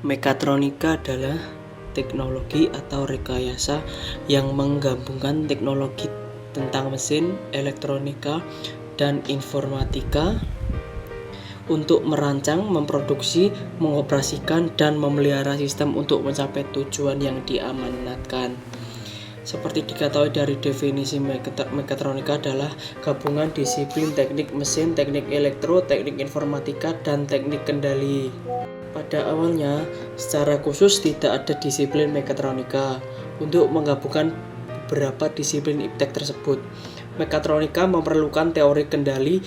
Mekatronika adalah teknologi atau rekayasa yang menggabungkan teknologi tentang mesin, elektronika, dan informatika untuk merancang, memproduksi, mengoperasikan, dan memelihara sistem untuk mencapai tujuan yang diamanatkan. Seperti diketahui dari definisi mekatronika adalah gabungan disiplin teknik mesin, teknik elektro, teknik informatika, dan teknik kendali. Pada awalnya, secara khusus tidak ada disiplin mekatronika. Untuk menggabungkan beberapa disiplin iptek tersebut, mekatronika memerlukan teori kendali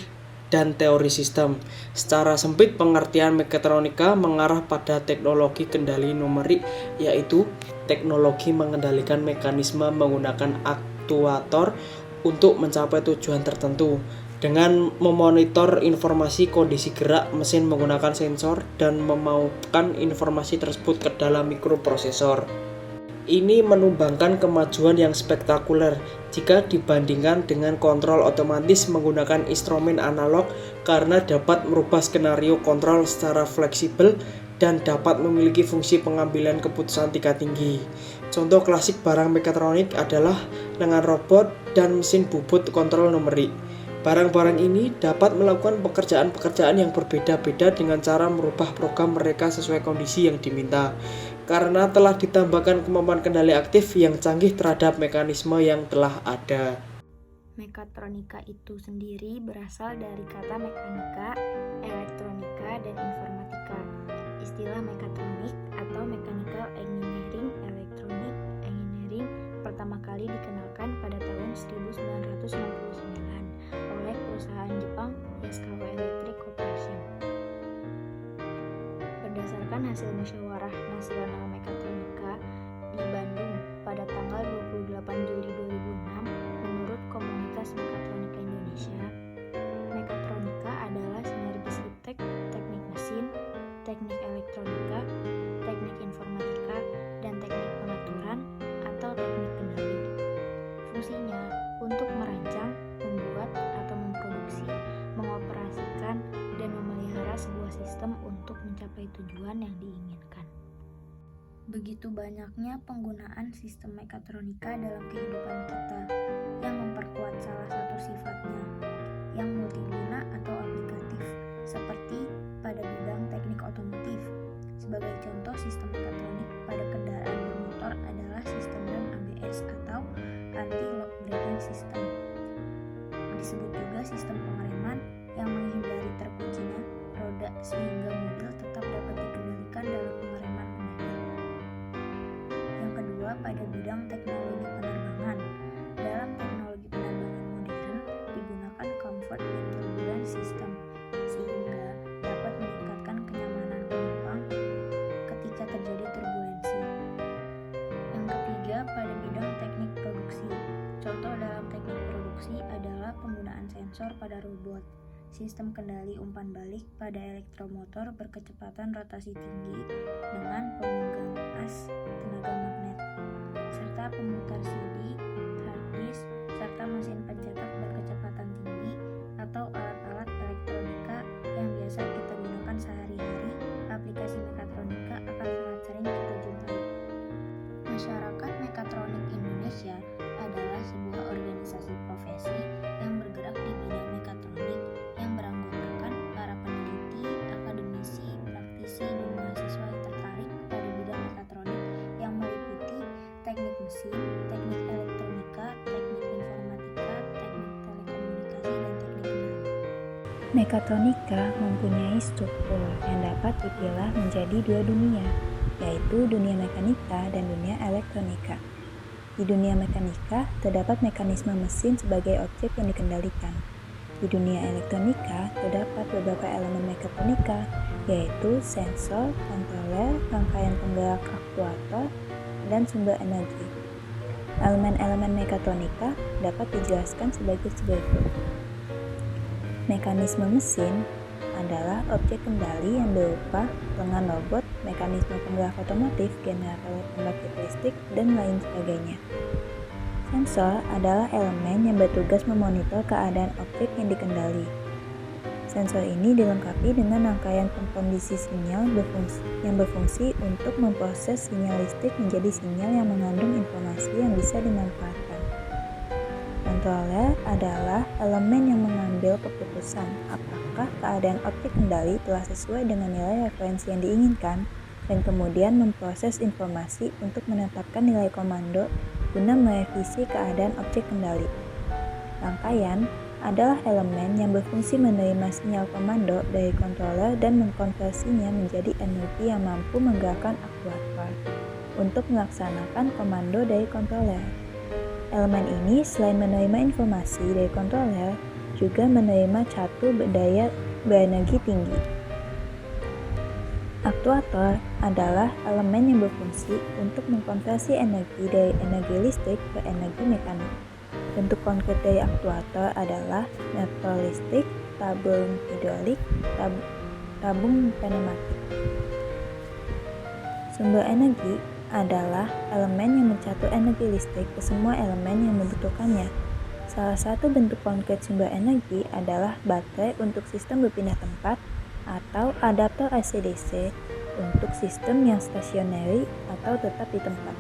dan teori sistem. Secara sempit, pengertian mekatronika mengarah pada teknologi kendali numerik, yaitu teknologi mengendalikan mekanisme menggunakan aktuator untuk mencapai tujuan tertentu. Dengan memonitor informasi kondisi gerak mesin menggunakan sensor dan memaukan informasi tersebut ke dalam mikroprosesor. Ini menumbangkan kemajuan yang spektakuler jika dibandingkan dengan kontrol otomatis menggunakan instrumen analog karena dapat merubah skenario kontrol secara fleksibel dan dapat memiliki fungsi pengambilan keputusan tingkat tinggi. Contoh klasik barang mekatronik adalah lengan robot dan mesin bubut kontrol numerik. Barang-barang ini dapat melakukan pekerjaan-pekerjaan yang berbeda-beda dengan cara merubah program mereka sesuai kondisi yang diminta, karena telah ditambahkan kemampuan kendali aktif yang canggih terhadap mekanisme yang telah ada. Mekatronika itu sendiri berasal dari kata mekanika, elektronika, dan informatika. Istilah mekatronik atau mechanical engineering, electronic engineering pertama kali dikenalkan pada tahun 1969 oleh perusahaan Jepang Yaskawa Electric Corporation. Berdasarkan hasil musyawarah nasional mekatronika di Bandung pada tanggal 28 Juli 2006, menurut Komunitas Mekatronika Indonesia, mekatronika adalah sinergis iptek teknik mesin, teknik elektronika, teknik informatika, dan teknik pengaturan atau teknik kendali. Fungsinya untuk merancang, membuat atau memproduksi, mengoperasikan, dan memelihara sebuah sistem untuk mencapai tujuan yang diinginkan. Begitu banyaknya penggunaan sistem mekatronika dalam kehidupan kita yang memperkuat salah satu sifatnya yang multiguna atau aplikatif, seperti pada bidang teknik otomotif. Sebagai contoh sistem mekatronik pada kendaraan bermotor adalah sistem rem ABS atau anti-lock braking system. Disebut juga sistem pengereman yang menghindari terkuncinya roda sehingga mobil tetap dapat dikendalikan dalam pengereman mendadak. Yang kedua, pada bidang teknologi penerbangan. Dalam teknologi penerbangan modern digunakan comfort and turbulence system sehingga dapat meningkatkan kenyamanan penumpang ketika terjadi turbulensi. Yang ketiga, pada bidang teknik produksi. Contoh dalam teknik produksi adalah penggunaan sensor pada robot, sistem kendali umpan balik pada elektromotor berkecepatan rotasi tinggi dengan pemegang as tenaga magnet, serta pemutar CD, hard disk, serta mesin pencetak berkecepatan tinggi atau alat-alat elektronika yang biasa kita gunakan sehari-hari. Aplikasi mekatronika akan sangat sering kita jumpai. Masyarakat Mekatronik Indonesia adalah sebuah organisasi profesi yang bergerak di bidang mekatronik yang beranggotakan para peneliti, akademisi, praktisi, dan mahasiswa yang tertarik pada bidang mekatronik yang meliputi teknik mesin, teknik elektronika, teknik informatika, teknik telekomunikasi, dan teknik kendali. Mekatronika mempunyai struktur yang dapat dipilah menjadi dua dunia, yaitu dunia mekanika dan dunia elektronika. Di dunia mekanika, terdapat mekanisme mesin sebagai objek yang dikendalikan. Di dunia elektronika, terdapat beberapa elemen mekatronika, yaitu sensor, kontroler, rangkaian penggerak aktuator, dan sumber energi. Elemen-elemen mekatronika dapat dijelaskan sebagai berikut. Mekanisme mesin adalah objek kendali yang berupa lengan robot, mekanisme penggerak otomotif, generator pembangkit listrik, dan lain sebagainya. Sensor adalah elemen yang bertugas memonitor keadaan objek yang dikendali. Sensor ini dilengkapi dengan rangkaian pengkondisi sinyal yang berfungsi untuk memproses sinyal listrik menjadi sinyal yang mengandung informasi yang bisa dimanfaatkan. Controller adalah elemen yang mengambil keputusan apakah keadaan objek kendali telah sesuai dengan nilai referensi yang diinginkan dan kemudian memproses informasi untuk menetapkan nilai komando guna merevisi keadaan objek kendali. Rangkaian adalah elemen yang berfungsi menerima sinyal komando dari controller dan mengkonversinya menjadi energi yang mampu menggerakkan aktuator untuk melaksanakan komando dari controller. Elemen ini selain menerima informasi dari controller, juga menerima catu berdaya berenergi tinggi. Aktuator adalah elemen yang berfungsi untuk mengkonversi energi dari energi listrik ke energi mekanik. Bentuk konkret dari aktuator adalah motor listrik, tabung hidrolik, tabung pneumatik. Sumber energi adalah elemen yang mencatu energi listrik ke semua elemen yang membutuhkannya. Salah satu bentuk konkret sumber energi adalah baterai untuk sistem berpindah tempat atau adaptor AC/DC untuk sistem yang stationary atau tetap di tempat.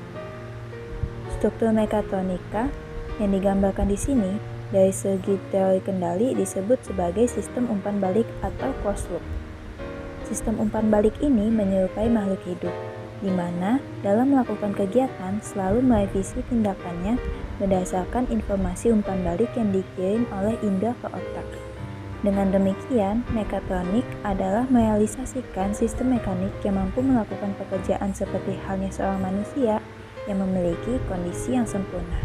Struktur mekatronika yang digambarkan di sini dari segi teori kendali disebut sebagai sistem umpan balik atau closed loop. Sistem umpan balik ini menyerupai makhluk hidup, di mana dalam melakukan kegiatan selalu merevisi tindakannya berdasarkan informasi umpan balik yang dikirim oleh indera ke otak. Dengan demikian, mekatronik adalah merealisasikan sistem mekanik yang mampu melakukan pekerjaan seperti halnya seorang manusia yang memiliki kondisi yang sempurna.